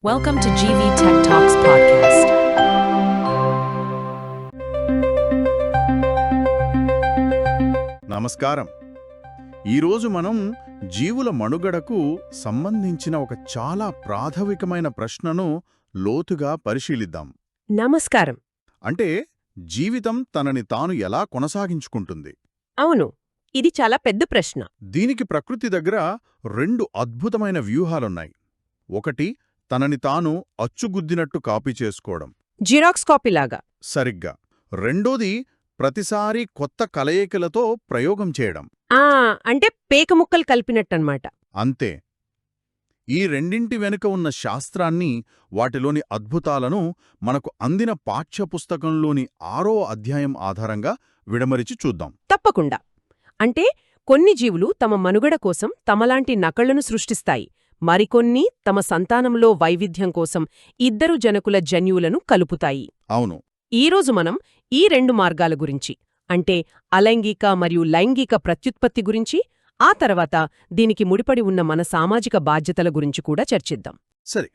Welcome to GV Tech Talks podcast. నమస్కారం. ఈరోజు మనం జీవుల మనుగడకు సంబంధించిన ఒక చాలా ప్రాథమికమైన ప్రశ్నను లోతుగా పరిశీలిద్దాం. నమస్కారం. అంటే జీవితం తనని తాను ఎలా కొనసాగించుకుంటుంది? అవును, ఇది చాలా పెద్ద ప్రశ్న. దీనికి ప్రకృతి దగ్గర రెండు అద్భుతమైన వ్యూహాలున్నాయి. ఒకటి తనని తాను అచ్చుగుద్దినట్టు కాపీ చేసుకోవడం, జిరాక్స్ కాపీలాగా. సరిగ్గా. రెండోది ప్రతిసారి కొత్త కలయికలతో ప్రయోగం చేయడం. అంటే పేక ముక్కలు కలిపినట్టన్నమాట. అంతే. ఈ రెండింటి వెనుక ఉన్న శాస్త్రాన్ని, వాటిలోని అద్భుతాలను మనకు అందిన పాఠ్యపుస్తకంలోని 6వ అధ్యాయం ఆధారంగా విడమరిచి చూద్దాం. తప్పకుండా. అంటే కొన్ని జీవులు తమ మనుగడ కోసం తమలాంటి నకళ్లను సృష్టిస్తాయి, మరికొన్ని తమ సంతానంలో వైవిధ్యం కోసం ఇద్దరు జనకుల జన్యువులను కలుపుతాయి. అవును. ఈరోజు మనం ఈ రెండు మార్గాల గురించి, అంటే అలైంగిక మరియు లైంగిక ప్రత్యుత్పత్తి గురించి, ఆ తర్వాత దీనికి ముడిపడి ఉన్న మన సామాజిక బాధ్యతల గురించి కూడా చర్చిద్దాం. సరే,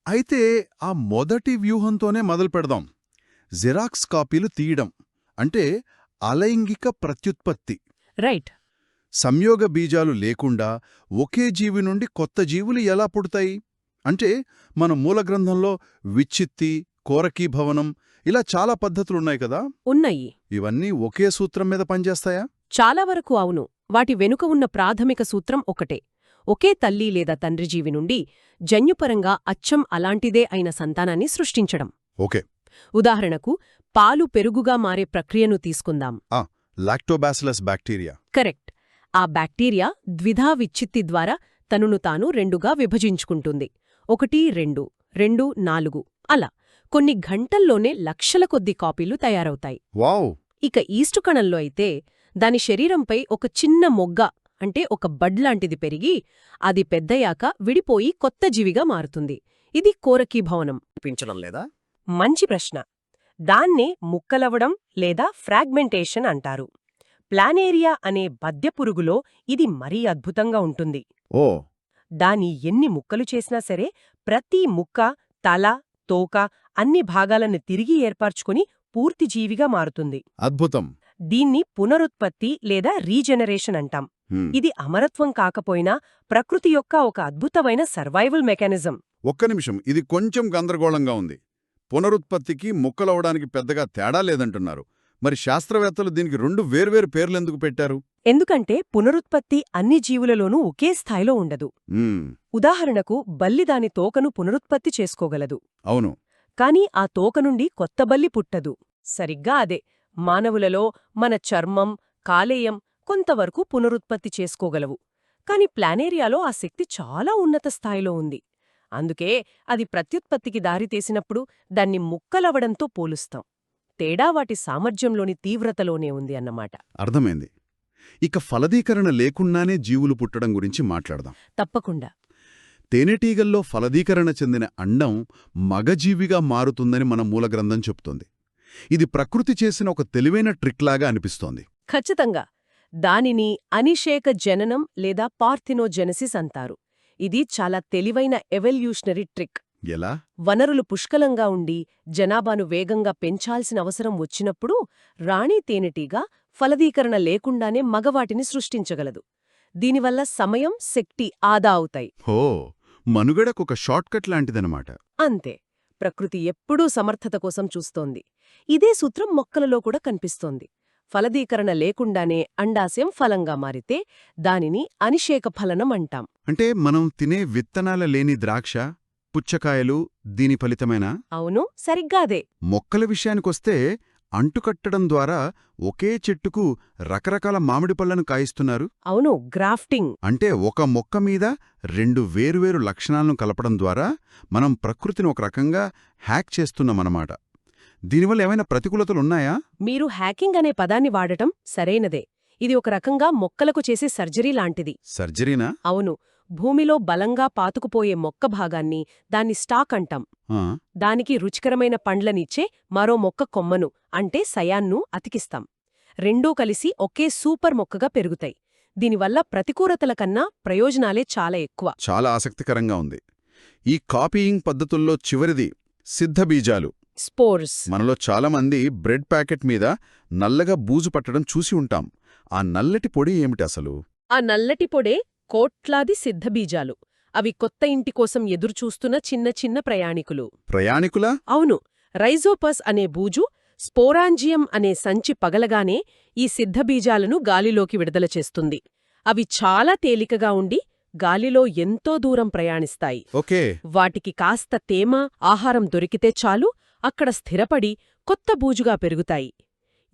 అయితే ఆ మొదటి వ్యూహంతోనే మొదలు పెడదాం. జిరాక్స్ కాపీలు తీయడం అంటే అలైంగిక ప్రత్యుత్పత్తి. రైట్. సంయోగ బీజాలు లేకుండా ఒకే జీవి నుండి కొత్త జీవులు ఎలా పుడతాయి? అంటే మన మూలగ్రంథంలో విచ్చిత్తి, కోరకీభవనం, ఇలా చాలా పద్ధతులున్నాయి కదా. ఉన్నాయి. ఇవన్నీ ఒకే సూత్రం మీద పనిచేస్తాయా? చాలా వరకు అవును. వాటి వెనుక ఉన్న ప్రాథమిక సూత్రం ఒకటే. ఒకే తల్లి లేదా తండ్రి జీవి నుండి జన్యుపరంగా అచ్చం అలాంటిదే అయిన సంతానాన్ని సృష్టించడం. ఓకే. ఉదాహరణకు పాలు పెరుగుగా మారే ప్రక్రియను తీసుకుందాం. Lactobacillus bacteria. కరెక్ట్. ఆ బ్యాక్టీరియా ద్విధా విచ్చిత్తి ద్వారా తనను తాను రెండుగా విభజించుకుంటుంది. 1, 2, 2, 4 అలా కొన్ని గంటల్లోనే లక్షల కొద్ది కాపీలు తయారవుతాయి. వావ్! ఇక ఈస్టు కణంలో అయితే దాని శరీరంపై ఒక చిన్న మొగ్గ, అంటే ఒక బడ్ లాంటిది పెరిగి అది పెద్దయాక విడిపోయి కొత్త జీవిగా మారుతుంది. ఇది కోరకీభవనం. పించడం లేదా? మంచి ప్రశ్న. దాన్నే ముక్కలవడం లేదా ఫ్రాగ్మెంటేషన్ అంటారు. ప్లానేరియా అనే బద్దెపురుగులో ఇది మరీ అద్భుతంగా ఉంటుంది. ఓ! దాని ఎన్ని ముక్కలు చేసినా సరే ప్రతి ముక్క తల, తోక అన్ని భాగాలను తిరిగి ఏర్పరచుకుని పూర్తి జీవిగా మారుతుంది. అద్భుతం. దీన్ని పునరుత్పత్తి లేదా రీజెనరేషన్ అంటాం. ఇది అమరత్వం కాకపోయినా ప్రకృతి యొక్క ఒక అద్భుతమైన సర్వైవల్ మెకానిజం. ఒక్క నిమిషం, ఇది కొంచెం గందరగోళంగా ఉంది. పునరుత్పత్తికి ముక్కలవడానికి పెద్దగా తేడా లేదంటున్నారు. మరి శాస్త్రవేత్తలు దీనికి రెండు వేర్వేరు పేర్లెందుకు పెట్టారు? ఎందుకంటే పునరుత్పత్తి అన్ని జీవులలోనూ ఒకే స్థాయిలో ఉండదు. ఉదాహరణకు బల్లి దాని తోకను పునరుత్పత్తి చేసుకోగలదు. అవును. కాని ఆ తోక నుండి కొత్త బల్లి పుట్టదు. సరిగ్గా అదే మానవులలో మన చర్మం, కాలేయం కొంతవరకు పునరుత్పత్తి చేసుకోగలవు. కాని ప్లానేరియాలో ఆ శక్తి చాలా ఉన్నత స్థాయిలో ఉంది. అందుకే అది ప్రత్యుత్పత్తికి దారితీసినప్పుడు దాన్ని ముక్కలవడంతో పోలుస్తాం. తేడా వాటి సామర్థ్యంలోని తీవ్రతలోనే ఉంది అన్నమాట. అర్థమైంది. ఇక ఫలదీకరణ లేకుండానే జీవులు పుట్టడం గురించి మాట్లాడదాం. తప్పకుండా. తేనెటీగల్లో ఫలదీకరణ చెందిన అండం మగజీవిగా మారుతుందని మన మూలగ్రంథం చెప్తోంది. ఇది ప్రకృతి చేసిన ఒక తెలివైన ట్రిక్లాగా అనిపిస్తోంది. ఖచ్చితంగా. దానిని అనిషేక జననం లేదా పార్థినోజెనసిస్ అంటారు. ఇది చాలా తెలివైన ఎవల్యూషనరీ ట్రిక్. ఎలా? వనరులు పుష్కలంగా ఉండి జనాభాను వేగంగా పెంచాల్సిన అవసరం వచ్చినప్పుడు రాణి తేనెటీగ ఫలదీకరణ లేకుండానే మగవాటిని సృష్టించగలదు. దీనివల్ల సమయం, శక్తి ఆదా అవుతాయి. హో! మనుగడకొక షార్ట్కట్ లాంటిదనమాట. అంతే. ప్రకృతి ఎప్పుడూ సమర్థత కోసం చూస్తోంది. ఇదే సూత్రం మొక్కలలో కూడా కనిపిస్తోంది. ఫలదీకరణ లేకుండానే అండాశయం ఫలంగా మారితే దానిని అనిషేక ఫలనం అంటాం. అంటే మనం తినే విత్తనాల లేని ద్రాక్ష, పుచ్చకాయలు దీని ఫలితమేనా? అవును, సరిగ్గా అదే. మొక్కల విషయానికొస్తే అంటుకట్టడం ద్వారా ఒకే చెట్టుకు రకరకాల మామిడి పళ్లను కాయిస్తున్నారు. అవును, గ్రాఫ్టింగ్. అంటే ఒక మొక్క మీద రెండు వేర్వేరు లక్షణాలను కలపడం ద్వారా మనం ప్రకృతిని ఒక రకంగా హ్యాక్ చేస్తున్నామన్నమాట. దీనివల్ల ఏమైనా ప్రతికూలతలున్నాయా? మీరు హ్యాకింగ్ అనే పదాన్ని వాడటం సరైనదే. ఇది ఒక రకంగా మొక్కలకు చేసే సర్జరీ లాంటిది. సర్జరీనా? అవును. భూమిలో బలంగా పాతుకుపోయే మొక్క భాగాన్ని దాన్ని స్టాక్ అంటాం. దానికి రుచికరమైన పండ్లనిచ్చే మరో మొక్క కొమ్మను, అంటే సయాన్ను అతికిస్తాం. రెండూ కలిసి ఒకే సూపర్ మొక్కగా పెరుగుతాయి. దీనివల్ల ప్రతికూలతల కన్నా ప్రయోజనాలే చాలా ఎక్కువ. చాలా ఆసక్తికరంగా ఉంది. ఈ కాపీయింగ్ పద్ధతుల్లో చివరిది సిద్ధబీజాలు. స్పోర్స్. మనలో చాలామంది బ్రెడ్ ప్యాకెట్ మీద నల్లగా బూజు పట్టడం చూసి ఉంటాం. ఆ నల్లటి పొడి ఏమిటి అసలు? ఆ నల్లటి పొడే కోట్లాది సిద్ధబీజాలు. అవి కొత్త ఇంటి కోసం ఎదురుచూస్తున్న చిన్న చిన్న ప్రయాణికులు. ప్రయాణికులా? అవును. రైజోపస్ అనే బూజు, స్పోరాంజియం అనే సంచి పగలగానే ఈ సిద్ధబీజాలను గాలిలోకి విడుదల చేస్తుంది. అవి చాలా తేలికగా ఉండి గాలిలో ఎంతో దూరం ప్రయాణిస్తాయి. ఓకే. వాటికి కాస్త తేమ, ఆహారం దొరికితే చాలు అక్కడ స్థిరపడి కొత్త బూజుగా పెరుగుతాయి.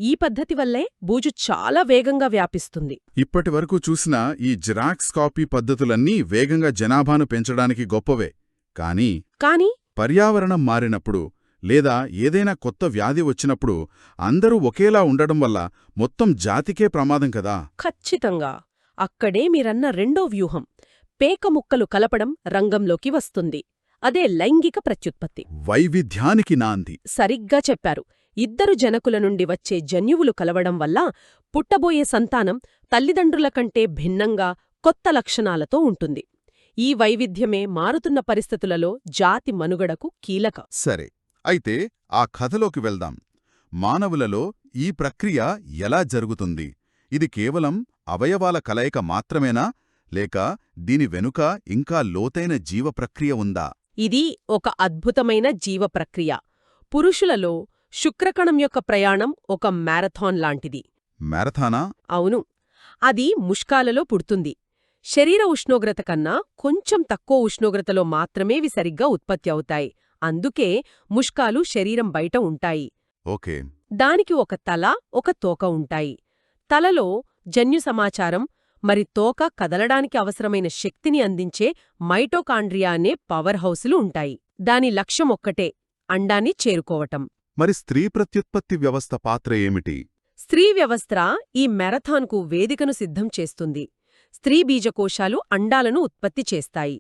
ఈ పద్ధతి వల్లే బూజు చాలా వేగంగా వ్యాపిస్తుంది. ఇప్పటివరకు చూసిన ఈ జిరాక్స్ కాపీ పద్ధతులన్నీ వేగంగా జనాభాను పెంచడానికి గొప్పవే. కానీ పర్యావరణం మారినప్పుడు లేదా ఏదైనా కొత్త వ్యాధి వచ్చినప్పుడు అందరూ ఒకేలా ఉండడం వల్ల మొత్తం జాతికే ప్రమాదం కదా. ఖచ్చితంగా. అక్కడే మీరన్న రెండో వ్యూహం, పేక ముక్కలు కలపడం రంగంలోకి వస్తుంది. అదే లైంగిక ప్రత్యుత్పత్తి. వైవిధ్యానికి నాంది. సరిగ్గా చెప్పారు. ఇద్దరు జనకుల నుండి వచ్చే జన్యువులు కలవడం వల్ల పుట్టబోయే సంతానం తల్లిదండ్రుల కంటే భిన్నంగా కొత్త లక్షణాలతో ఉంటుంది. ఈ వైవిధ్యమే మారుతున్న పరిస్థితులలో జాతి మనుగడకు కీలక. సరే, అయితే ఆ కథలోకి వెళ్దాం. మానవులలో ఈ ప్రక్రియ ఎలా జరుగుతుంది? ఇది కేవలం అవయవాల కలయిక మాత్రమేనా, లేక దీని వెనుక ఇంకా లోతైన జీవ ప్రక్రియ ఉందా? ఇది ఒక అద్భుతమైన జీవ ప్రక్రియ. పురుషులలో శుక్రకణం యొక్క ప్రయాణం ఒక మ్యారథాన్ లాంటిది. మ్యారథానా? అవును. అది ముష్కాలలో పుడుతుంది. శరీర ఉష్ణోగ్రత కన్నా కొంచెం తక్కువ ఉష్ణోగ్రతలో మాత్రమే ఇవి సరిగ్గా ఉత్పత్తి అవుతాయి. అందుకే ముష్కాలు శరీరం బయట ఉంటాయి. ఓకే. దానికి ఒక తల, ఒక తోక ఉంటాయి. తలలో జన్యు సమాచారం, మరి తోక కదలడానికి అవసరమైన శక్తిని అందించే మైటోకాండ్రియా అనే పవర్ హౌసులు ఉంటాయి. దాని లక్ష్యం ఒక్కటే, అండాన్ని చేరుకోవటం. మరి స్త్రీ ప్రత్యుత్పత్తి వ్యవస్థ పాత్ర ఏమిటి? స్త్రీ వ్యవస్థ ఈ మ్యారథాన్కు వేదికను సిద్ధం చేస్తుంది. స్త్రీ బీజకోశాలు అండాలను ఉత్పత్తి చేస్తాయి.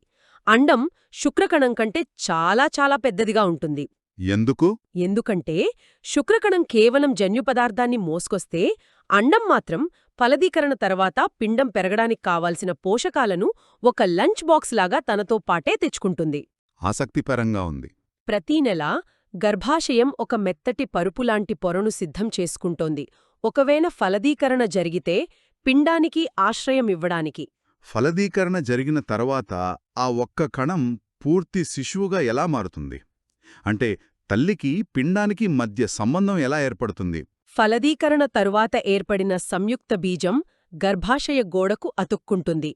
అండం శుక్రకణం కంటే చాలా చాలా పెద్దదిగా ఉంటుంది. ఎందుకు? ఎందుకంటే శుక్రకణం కేవలం జన్యు పదార్థాన్ని మోసుకొస్తే, అండం మాత్రం ఫలదీకరణ తర్వాత పిండం పెరగడానికి కావాల్సిన పోషకాలను ఒక లంచ్ బాక్స్ లాగా తనతో పాటే తెచ్చుకుంటుంది. ఆసక్తిపరంగా ఉంది. ప్రతీ నెలా గర్భాశయం ఒక మెత్తటి పరుపులాంటి పొరను సిద్ధం చేసుకుంటోంది. ఒకవేళ ఫలదీకరణ జరిగితే పిండానికి ఆశ్రయమివ్వడానికి. ఫలదీకరణ జరిగిన తర్వాత ఆ ఒక్క కణం పూర్తి శిశువుగా ఎలా మారుతుంది? అంటే తల్లికి పిండానికి మధ్య సంబంధం ఎలా ఏర్పడుతుంది? ఫలదీకరణ తరువాత ఏర్పడిన సంయుక్త బీజం గర్భాశయ గోడకు అతుక్కుంటుంది.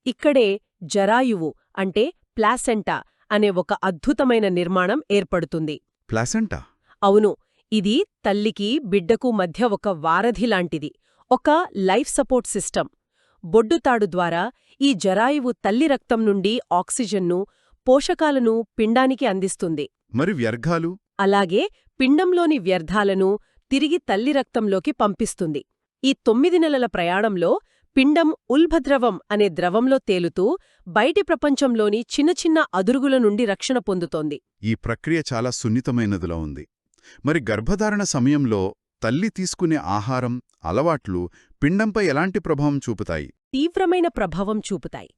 ఇక్కడే జరాయువు అంటే ప్లాసెంటా అనే ఒక అద్భుతమైన నిర్మాణం ఏర్పడుతుంది. ప్లాసెంటా? అవును. ఇది తల్లికి బిడ్డకు మధ్య ఒక వారధిలాంటిది, ఒక లైఫ్ సపోర్ట్ సిస్టమ్. బొడ్డుతాడు ద్వారా ఈ జరాయువు తల్లి రక్తం నుండి ఆక్సిజన్ను, పోషకాలను పిండానికి అందిస్తుంది. మరి వ్యర్థాలు? అలాగే పిండంలోని వ్యర్థాలను తిరిగి తల్లి రక్తంలోకి పంపిస్తుంది. ఈ 9 నెలల ప్రయాణంలో పిండం ఉల్బద్రవం అనే ద్రవంలో తేలుతూ బయటి ప్రపంచంలోని చిన్న చిన్న అదురుగుల నుండి రక్షణ పొందుతోంది. ఈ ప్రక్రియ చాలా సున్నితమైనదిలా ఉంది. మరి గర్భధారణ సమయంలో తల్లి తీసుకునే ఆహారం, అలవాట్లు పిండంపై ఎలాంటి ప్రభావం చూపుతాయి? తీవ్రమైన ప్రభావం చూపుతాయి.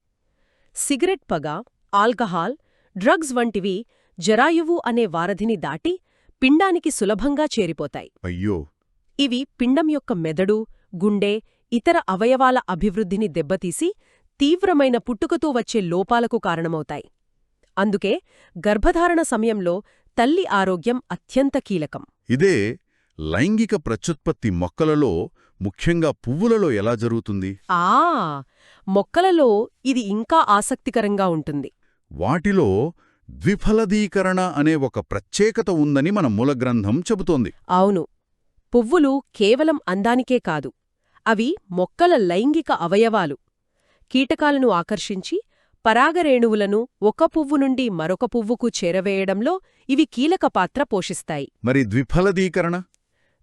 సిగరెట్ పొగ, ఆల్కహాల్, డ్రగ్స్ వంటివి జరాయువు అనే వారధిని దాటి పిండానికి సులభంగా చేరిపోతాయి. అయ్యో! ఇవి పిండం యొక్క మెదడు, గుండె, ఇతర అవయవాల అభివృద్ధిని దెబ్బతీసి తీవ్రమైన పుట్టుకతో వచ్చే లోపాలకు కారణమవుతాయి. అందుకే గర్భధారణ సమయంలో తల్లి ఆరోగ్యం అత్యంత కీలకం. ఇదే లైంగిక ప్రత్యుత్పత్తి మొక్కలలో, ముఖ్యంగా పువ్వులలో ఎలా జరుగుతుంది? మొక్కలలో ఇది ఇంకా ఆసక్తికరంగా ఉంటుంది. వాటిలో ద్విఫలదీకరణ అనే ఒక ప్రత్యేకత ఉందని మన మూలగ్రంథం చెబుతోంది. అవును. పువ్వులు కేవలం అందానికే కాదు, అవి మొక్కల లైంగిక అవయవాలు. కీటకాలను ఆకర్షించి పరాగరేణువులను ఒక పువ్వు నుండి మరొక పువ్వుకు చేరవేయడంలో ఇవి కీలక పాత్ర పోషిస్తాయి. మరి ద్విఫలదీకరణ?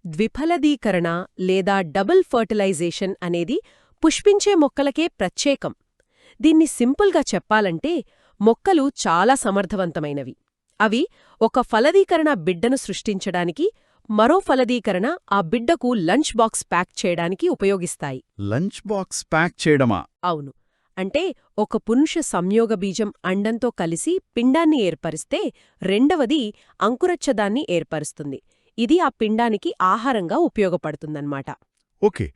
ద్విఫలదీకరణ లేదా డబుల్ ఫర్టిలైజేషన్ అనేది పుష్పించే మొక్కలకే ప్రత్యేకం. దీన్ని సింపుల్గా చెప్పాలంటే మొక్కలు చాలా సమర్థవంతమైనవి. అవి ఒక ఫలదీకరణ బిడ్డను సృష్టించడానికి, మరో ఫలదీకరణ ఆ బిడ్డకు లంచ్ బాక్స్ ప్యాక్ చేయడానికి ఉపయోగిస్తాయి. లంచ్ బాక్స్ ప్యాక్ చేయడమా? అవును. అంటే ఒక పురుష సంయోగ బీజం అండంతో కలిసి పిండాన్ని ఏర్పరిస్తే రెండవది అంకురచ్ఛదాన్ని ఏర్పరుస్తుంది. ఇది ఆ పిండానికి ఆహారంగా ఉపయోగపడుతుందన్నమాట. ఓకే,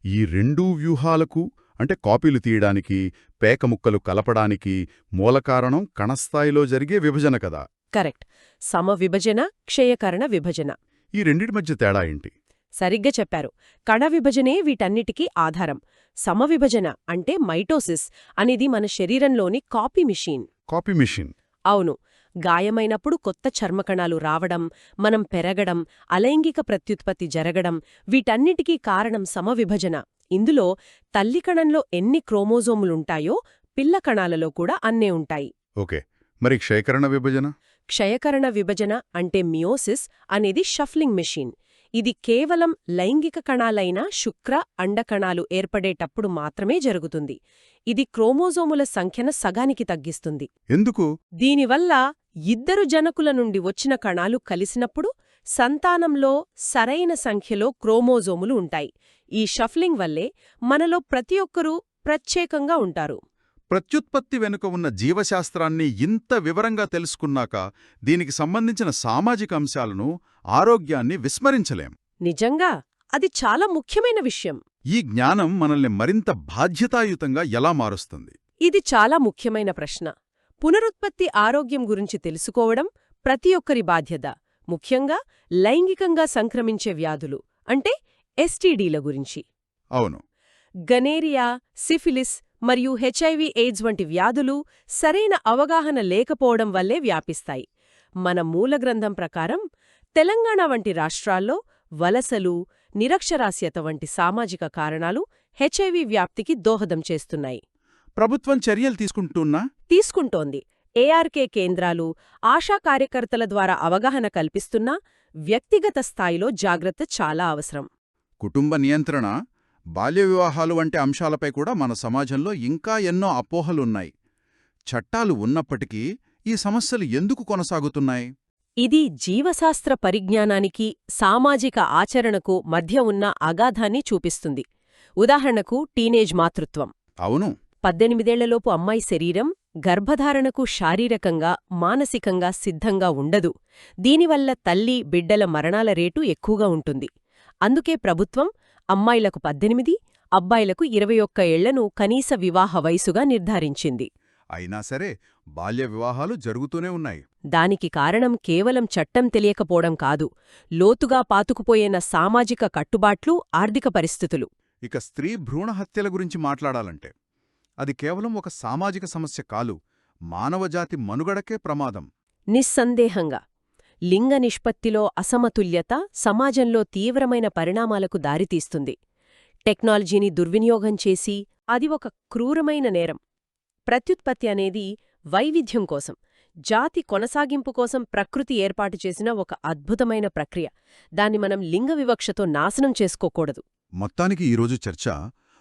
ఈ రెండూ వ్యూహాలకు అంటే కాపీలు తీయడానికి, పేకముక్కలు కలపడానికి మూలకారణం కణస్థాయిలో జరిగే విభజన కదా. కరెక్ట్. సమవిభజన, క్షయకరణ విభజన. ఈ రెండిటి మధ్య తేడా ఏంటి? సరిగ్గా చెప్పారు. కణ విభజనే వీటన్నిటికీ ఆధారం. సమవిభజన అంటే మైటోసిస్ అనేది మన శరీరంలోని కాపీ మిషన్. Copy machine. అవును. గాయమైనప్పుడు కొత్త చర్మకణాలు రావడం, మనం పెరగడం, అలైంగిక ప్రత్యుత్పత్తి జరగడం, వీటన్నిటికీ కారణం సమవిభజన. ఇందులో తల్లి కణంలో ఎన్ని క్రోమోజోములుంటాయో పిల్ల కణాలలో కూడా అన్నే ఉంటాయి. ఓకే, మరి క్షయకరణ విభజన? క్షయకరణ విభజన అంటే మియోసిస్ అనేది షఫ్లింగ్ మెషిన్. ఇది కేవలం లైంగిక కణాలైన శుక్ర, అండకణాలు ఏర్పడేటప్పుడు మాత్రమే జరుగుతుంది. ఇది క్రోమోజోముల సంఖ్యను సగానికి తగ్గిస్తుంది. ఎందుకు? దీనివల్ల ఇద్దరు జనకుల నుండి వచ్చిన కణాలు కలిసినప్పుడు సంతానంలో సరైన సంఖ్యలో క్రోమోజోములు ఉంటాయి. ఈ షఫ్లింగ్ వల్లే మనలో ప్రతి ఒక్కరూ ప్రత్యేకంగా ఉంటారు. ప్రత్యుత్పత్తి వెనుక ఉన్న జీవశాస్త్రాన్ని ఇంత వివరంగా తెలుసుకున్నాక దీనికి సంబంధించిన సామాజిక అంశాలను, ఆరోగ్యాన్ని విస్మరించలేం. నిజంగా అది చాలా ముఖ్యమైన విషయం. ఈ జ్ఞానం మనల్ని మరింత బాధ్యతాయుతంగా ఎలా మారుస్తుంది? ఇది చాలా ముఖ్యమైన ప్రశ్న. పునరుత్పత్తి ఆరోగ్యం గురించి తెలుసుకోవడం ప్రతి ఒక్కరి బాధ్యత. ముఖ్యంగా లైంగికంగా సంక్రమించే వ్యాధులు అంటే ఎస్టీడీల గురించి. అవును. గనేరియా, సిఫిలిస్ మరియు హెచ్ఐవి ఎయిడ్స్ వంటి వ్యాధులు సరైన అవగాహన లేకపోవడం వల్లే వ్యాపిస్తాయి. మన మూలగ్రంథం ప్రకారం తెలంగాణ వంటి రాష్ట్రాల్లో వలసలు, నిరక్షరాస్యత వంటి సామాజిక కారణాలు హెచ్ఐవి వ్యాప్తికి దోహదం చేస్తున్నాయి. ప్రభుత్వం చర్యలు తీసుకుంటోంది. ఏఆర్కే కేంద్రాలు, ఆశా కార్యకర్తల ద్వారా అవగాహన కల్పిస్తున్నా వ్యక్తిగత స్థాయిలో జాగ్రత్త చాలా అవసరం. కుటుంబ నియంత్రణ, బాల్య వివాహాలు వంటి అంశాలపై కూడా మన సమాజంలో ఇంకా ఎన్నో అపోహలున్నాయి. చట్టాలు ఉన్నప్పటికీ ఈ సమస్యలు ఎందుకు కొనసాగుతున్నాయి? ఇది జీవశాస్త్ర పరిజ్ఞానానికి, సామాజిక ఆచరణకు మధ్య ఉన్న అగాధాన్ని చూపిస్తుంది. ఉదాహరణకు టీనేజ్ మాతృత్వం. అవును. 18ఏళ్లలోపు అమ్మాయి శరీరం గర్భధారణకు శారీరకంగా, మానసికంగా సిద్ధంగా ఉండదు. దీనివల్ల తల్లి, బిడ్డల మరణాల రేటు ఎక్కువగా ఉంటుంది. అందుకే ప్రభుత్వం అమ్మాయిలకు 18, అబ్బాయిలకు 21 ఏళ్లను కనీస వివాహ వయసుగా నిర్ధారించింది. అయినా సరే బాల్య వివాహాలు జరుగుతూనే ఉన్నాయి. దానికి కారణం కేవలం చట్టం తెలియకపోవడం కాదు, లోతుగా పాతుకుపోయిన సామాజిక కట్టుబాట్లు, ఆర్థిక పరిస్థితులు. ఇక స్త్రీ భ్రూణ హత్యల గురించి మాట్లాడాలంటే అది కేవలం ఒక సామాజిక సమస్య కాదు, మానవజాతి మనుగడకే ప్రమాదం. నిస్సందేహంగా లింగ నిష్పత్తిలో అసమతుల్యత సమాజంలో తీవ్రమైన పరిణామాలకు దారితీస్తుంది. టెక్నాలజీని దుర్వినియోగం చేసి అది ఒక క్రూరమైన నేరం. ప్రత్యుత్పత్తి అనేది వైవిధ్యం కోసం, జాతి కొనసాగింపు కోసం ప్రకృతి ఏర్పాటు చేసిన ఒక అద్భుతమైన ప్రక్రియ. దాన్ని మనం లింగ వివక్షతో నాశనం చేసుకోకూడదు. మొత్తానికి ఈరోజు చర్చ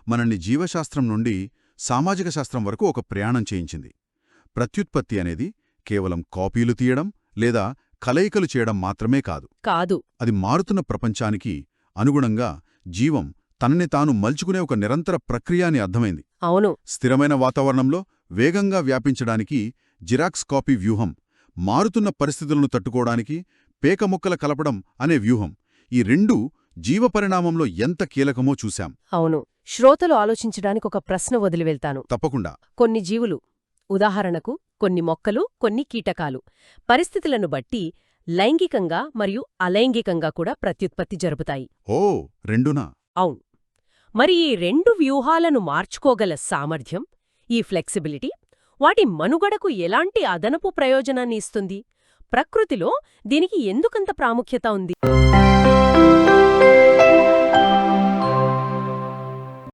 మనల్ని జీవశాస్త్రం నుండి సామాజిక శాస్త్రం వరకు ఒక ప్రయాణం చేయించింది. ప్రత్యుత్పత్తి అనేది కేవలం కాపీలు తీయడం లేదా కలయికలు చేయడం మాత్రమే కాదు. అది మారుతున్న ప్రపంచానికి అనుగుణంగా జీవం తనని తాను మలుచుకునే ఒక నిరంతర ప్రక్రియ అని అర్థమైంది. అవును. స్థిరమైన వాతావరణంలో వేగంగా వ్యాపించడానికి జిరాక్స్ కాపీ వ్యూహం, మారుతున్న పరిస్థితులను తట్టుకోవడానికి పేకముక్కల కలపడం అనే వ్యూహం, ఈ రెండూ జీవపరిణామంలో ఎంత కీలకమో చూశాం. అవును. శ్రోతలు ఆలోచించడానికి ఒక ప్రశ్న వదిలివెళ్తాను. తప్పకుండా. కొన్ని జీవులు, ఉదాహరణకు కొన్ని మొక్కలు, కొన్ని కీటకాలు, పరిస్థితులను బట్టి లైంగికంగా మరియు అలైంగికంగా కూడా ప్రత్యుత్పత్తి జరుపుతాయి. ఓ, రెండునా? అవును. మరి ఈ రెండు వ్యూహాలను మార్చుకోగల సామర్థ్యం, ఈ ఫ్లెక్సిబిలిటీ, వాటి మనుగడకు ఎలాంటి అదనపు ప్రయోజనాన్ని ఇస్తుంది? ప్రకృతిలో దీనికి ఎందుకంత ప్రాముఖ్యత ఉంది?